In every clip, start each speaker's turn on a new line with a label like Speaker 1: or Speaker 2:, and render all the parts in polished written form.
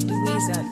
Speaker 1: Louisa.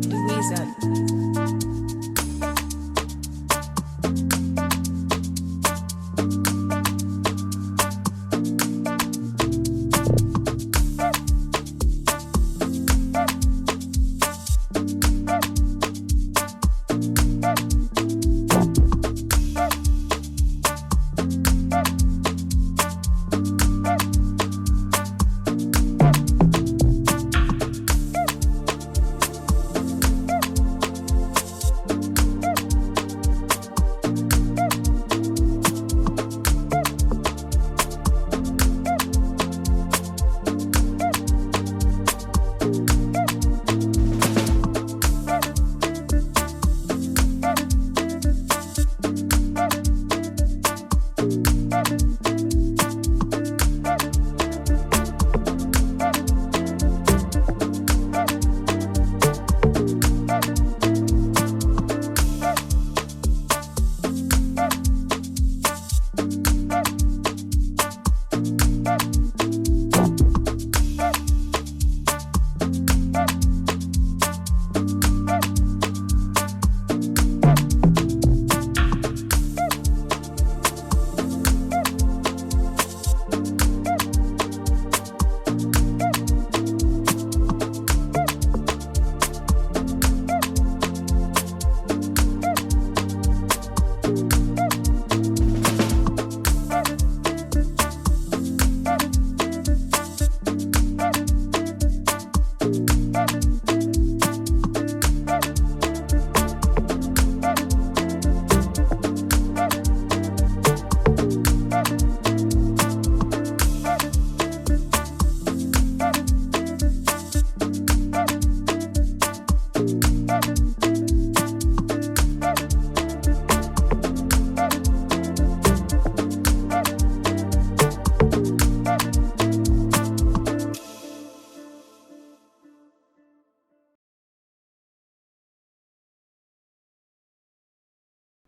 Speaker 1: Louisa.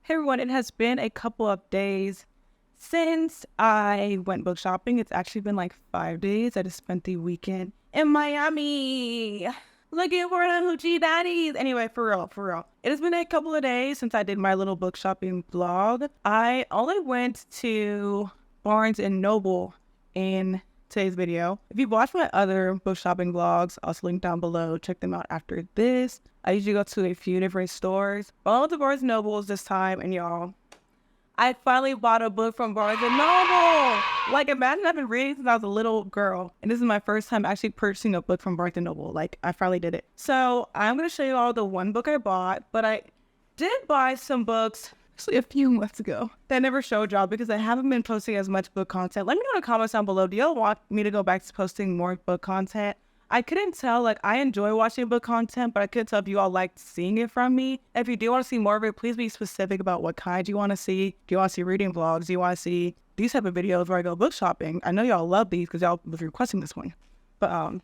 Speaker 1: Hey everyone, it has been a couple of days since I went book shopping. It's actually been like 5 days. I just spent the weekend in Miami. looking for the hoochie daddies. Anyway, for real. It has been a couple of days since I did my little book shopping vlog. I only went to Barnes and Noble in today's video. If you've watched my other book shopping vlogs, I'll link down below. Check them out after this. I usually go to a few different stores. I went to Barnes and Nobles this time, and y'all, I finally bought a book from Barnes and Noble. Like, imagine I've been reading since I was a little girl, and this is my first time actually purchasing a book from Barnes and Noble. Like, I finally did it. So I'm gonna show you all the one book I bought, but I did buy some books actually a few months ago that I never showed y'all because I haven't been posting as much book content. Let me know in the comments down below. Do y'all want me to go back to posting more book content? I couldn't tell, like, I enjoy watching book content, but I couldn't tell if you all liked seeing it from me. If you do want to see more of it, please be specific about what kind you want to see. Do you want to see reading vlogs? Do you want to see these type of videos where I go book shopping? I know y'all love these because y'all was requesting this one. But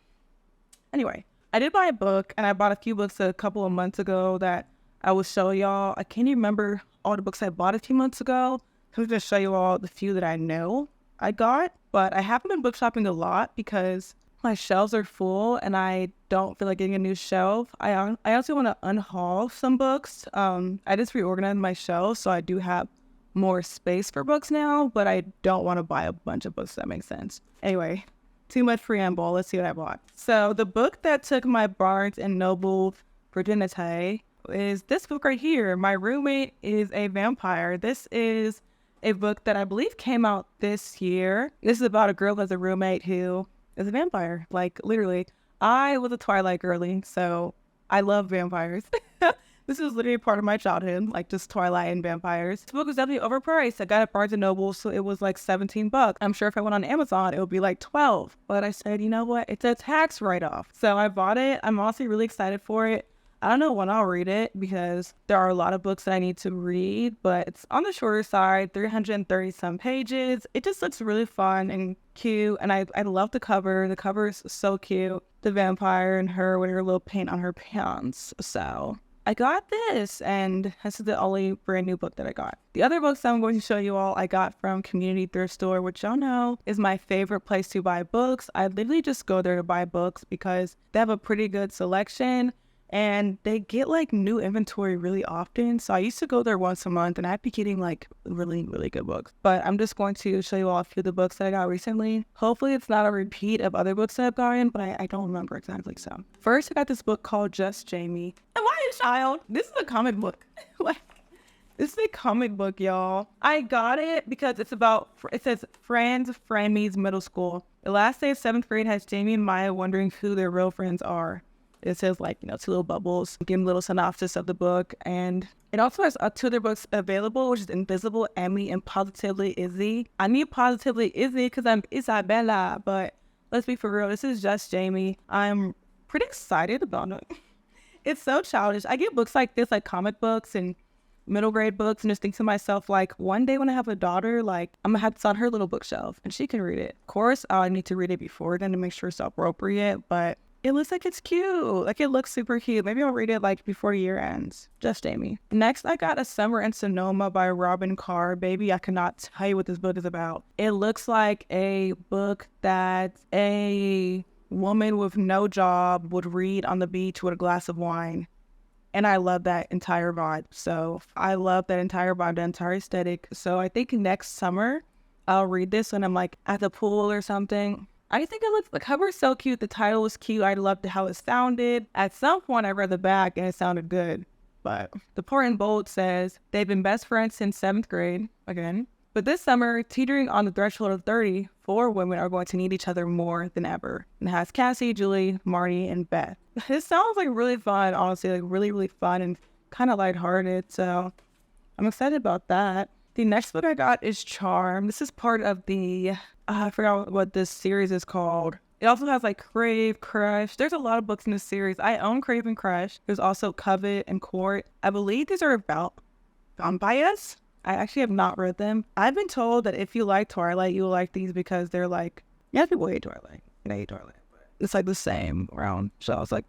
Speaker 1: anyway, I did buy a book, and I bought a few books a couple of months ago that I will show y'all. I can't even remember all the books I bought a few months ago. I'm going to show you all the few that I know I got, but I haven't been book shopping a lot because my shelves are full and I don't feel like getting a new shelf. I also want to unhaul some books. I just reorganized my shelves, so I do have more space for books now, but I don't want to buy a bunch of books, if that makes sense. Anyway, too much preamble. Let's see what I bought. So the book that took my Barnes and Noble virginity is this book right here. My Roommate is a Vampire. This is a book that I believe came out this year. This is about a girl who has a roommate who is a vampire. Like, literally, I was a Twilight girly, so I love vampires. This was literally part of my childhood, like just Twilight and vampires. This book was definitely overpriced. I got it at Barnes & Noble, so it was like 17 bucks. I'm sure if I went on Amazon, it would be like 12. But I said, you know what? It's a tax write-off. So I bought it. I'm honestly really excited for it. I don't know when I'll read it because there are a lot of books that I need to read, but it's on the shorter side, 330 some pages. It just looks really fun and cute, and I love the cover. The cover is so cute. The vampire and her with her little paint on her pants. So I got this, and this is the only brand new book that I got. The other books I'm going to show you all I got from Community Thrift Store, which y'all know is my favorite place to buy books. I literally just go there to buy books because they have a pretty good selection. And they get like new inventory really often. So I used to go there once a month and I'd be getting like really, really good books. But I'm just going to show you all a few of the books that I got recently. Hopefully it's not a repeat of other books that I've gotten, but I don't remember exactly. So first I got this book called Just Jamie. Am I a child? This is a comic book. This is a comic book, y'all. I got it because it says Friends, Frenemies, Middle School. The last day of 7th grade has Jamie and Maya wondering who their real friends are. It says, like, you know, 2 little bubbles, giving a little synopsis of the book. And it also has 2 other books available, which is Invisible Emmy and Positively Izzy. I need Positively Izzy because I'm Isabella, but let's be for real. This is Just Jamie. I'm pretty excited about it. It's so childish. I get books like this, like comic books and middle grade books, and just think to myself, like, one day when I have a daughter, like, I'm gonna have this on her little bookshelf and she can read it. Of course, I need to read it before then to make sure it's appropriate, but it looks like it's cute. Like, it looks super cute. Maybe I'll read it like before year ends. Just Amy. Next, I got A Summer in Sonoma by Robin Carr. Baby, I cannot tell you what this book is about. It looks like a book that a woman with no job would read on the beach with a glass of wine. And I love that entire vibe. So I love that entire vibe, the entire aesthetic. So I think next summer I'll read this when I'm like at the pool or something. I think the cover is so cute. The title was cute. I loved how it sounded. At some point, I read the back and it sounded good. But the part in bold says, they've been best friends since 7th grade, again. But this summer, teetering on the threshold of 30, 4 women are going to need each other more than ever. And it has Cassie, Julie, Marty, and Beth. This sounds like really fun, honestly. Like, really, really fun and kind of lighthearted. So I'm excited about that. The next book I got is Charm. This is part of the, I forgot what this series is called. It also has like Crave, Crush. There's a lot of books in this series. I own Crave and Crush. There's also Covet and Court. I believe these are about vampires. I actually have not read them. I've been told that if you like Twilight, you'll like these because they're like, yeah, people hate Twilight. I hate Twilight. But it's like the same around. So I was like,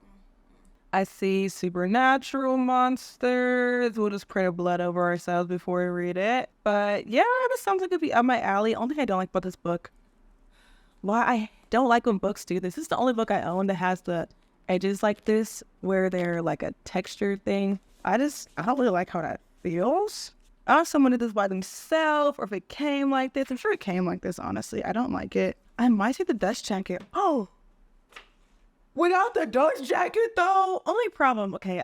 Speaker 1: I see supernatural monsters. We'll just pray blood over ourselves before we read it. But yeah, this sounds like it'd be up my alley. Only thing I don't like about this book, why I don't like when books do this. This is the only book I own that has the edges like this where they're like a texture thing. I don't really like how that feels. I don't know if someone did this by themselves or if it came like this. I'm sure it came like this, honestly. I don't like it. I might take the dust jacket. Oh, without the dust jacket though. Only problem, okay,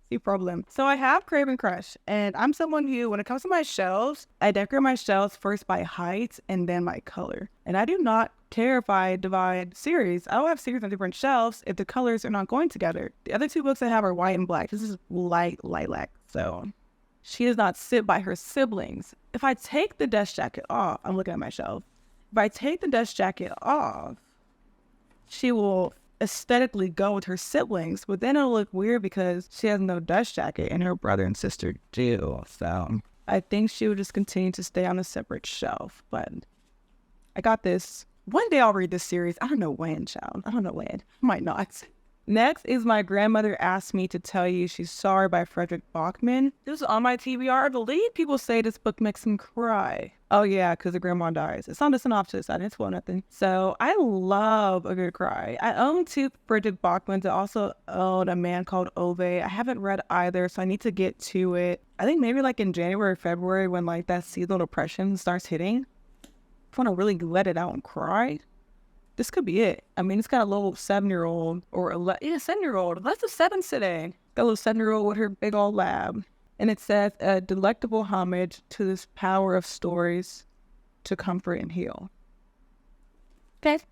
Speaker 1: see problem. So I have Craven Crush, and I'm someone who, when it comes to my shelves, I decorate my shelves first by height and then by color. And I do not care if I divide series. I will have series on different shelves if the colors are not going together. The other two books I have are white and black. This is light lilac, so she does not sit by her siblings. If I take the dust jacket off, I'm looking at my shelf. If I take the dust jacket off, she will aesthetically go with her siblings, but then it'll look weird because she has no dust jacket and her brother and sister do. So I think she would just continue to stay on a separate shelf. But I got this. One day I'll read this series. I don't know when, child. I don't know when. Might not. Next is My Grandmother Asked Me to Tell You She's Sorry by Frederick Bachman. This is on my TBR. I believe people say this book makes them cry. Oh yeah, because the grandma dies. It's on the synopsis. I didn't spoil nothing. So I love a good cry. I own two Frederick Bachmans. I also own A Man Called Ove. I haven't read either, so I need to get to it. I think maybe like in January or February when like that seasonal depression starts hitting. I want to really let it out and cry. This could be it. I mean, it's got a little 7-year-old or 7-year-old. That's a 7 today. Got a little 7-year-old with her big old lab. And it says, a delectable homage to this power of stories to comfort and heal. Okay.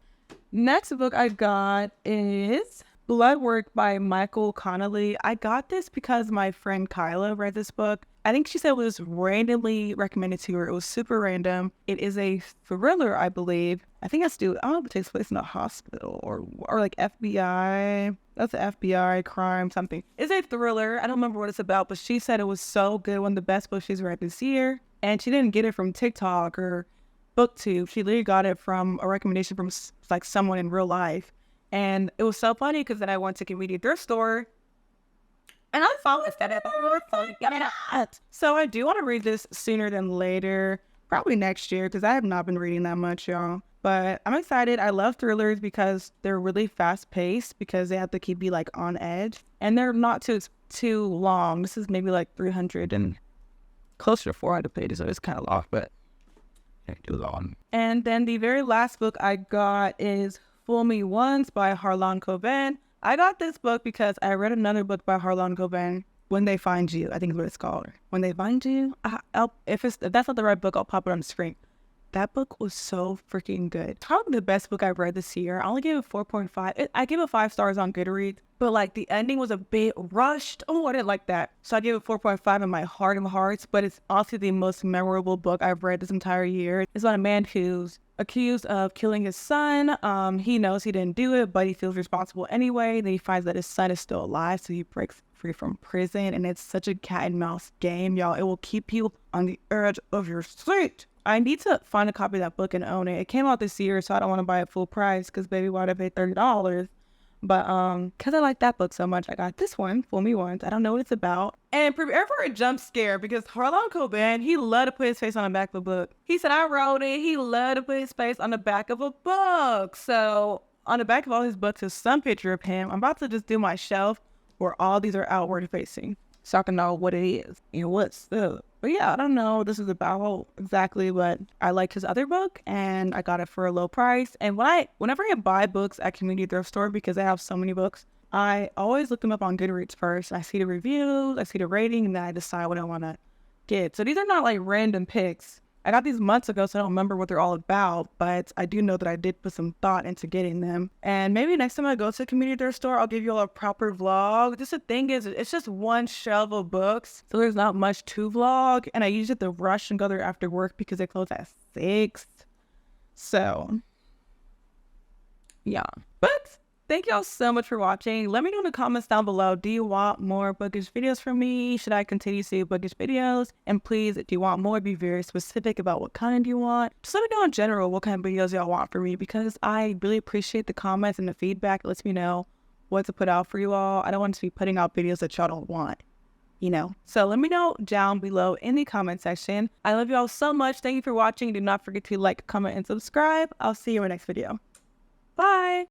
Speaker 1: Next book I got is Bloodwork by Michael Connelly. I got this because my friend Kyla read this book. I think she said it was randomly recommended to her. It was super random. It is a thriller, I believe. I think I don't know if it takes place in a hospital or like FBI. That's an FBI crime, something. It's a thriller. I don't remember what it's about, but she said it was so good. One of the best books she's read this year. And she didn't get it from TikTok or BookTube. She literally got it from a recommendation from like someone in real life. And it was so funny because then I went to a convenience thrift store and I found it. So I do want to read this sooner than later, probably next year, because I have not been reading that much, y'all. But I'm excited. I love thrillers because they're really fast paced because they have to keep you like on edge, and they're not too long. This is maybe like 300 and closer to 400 pages, so it's kind of long, but too long. And then the very last book I got is Fool Me Once by Harlan Coben. I got this book because I read another book by Harlan Coben, When They Find You, I think is what it's called. When They Find You? If that's not the right book, I'll pop it on the screen. That book was so freaking good. Probably the best book I've read this year. I only gave it 4.5. I gave it 5 stars on Goodreads, but like the ending was a bit rushed. Oh, I didn't like that. So I gave it 4.5 in my heart of hearts, but it's also the most memorable book I've read this entire year. It's about a man who's accused of killing his son. He knows he didn't do it, but he feels responsible anyway. Then he finds that his son is still alive, so he breaks free from prison, and it's such a cat and mouse game, y'all. It will keep you on the edge of your seat. I need to find a copy of that book and own it. It came out this year, so I don't want to buy it full price because baby, why'd I pay $30? But because I like that book so much, I got this one, Fool Me Once. I don't know what it's about. And prepare for a jump scare because Harlan Coben, he loved to put his face on the back of a book. He said, I wrote it. He loved to put his face on the back of a book. So on the back of all his books is some picture of him. I'm about to just do my shelf where all these are outward facing, so I can know what it is and what's up. But yeah, I don't know what this is about exactly, but I liked his other book and I got it for a low price. And whenever I buy books at community thrift store, because they have so many books, I always look them up on Goodreads first. I see the reviews, I see the rating, and then I decide what I want to get. So these are not like random picks. I got these months ago, so I don't remember what they're all about, but I do know that I did put some thought into getting them. And maybe next time I go to a community thrift store, I'll give you all a proper vlog. Just the thing is, it's just one shelf of books, so there's not much to vlog. And I usually have to rush and go there after work because they close at 6. So, yeah. But thank y'all so much for watching. Let me know in the comments down below. Do you want more bookish videos from me? Should I continue to see bookish videos? And please, if you want more, be very specific about what kind you want. Just let me know in general what kind of videos y'all want from me because I really appreciate the comments and the feedback. It lets me know what to put out for you all. I don't want to be putting out videos that y'all don't want, you know? So let me know down below in the comment section. I love y'all so much. Thank you for watching. Do not forget to like, comment, and subscribe. I'll see you in my next video. Bye!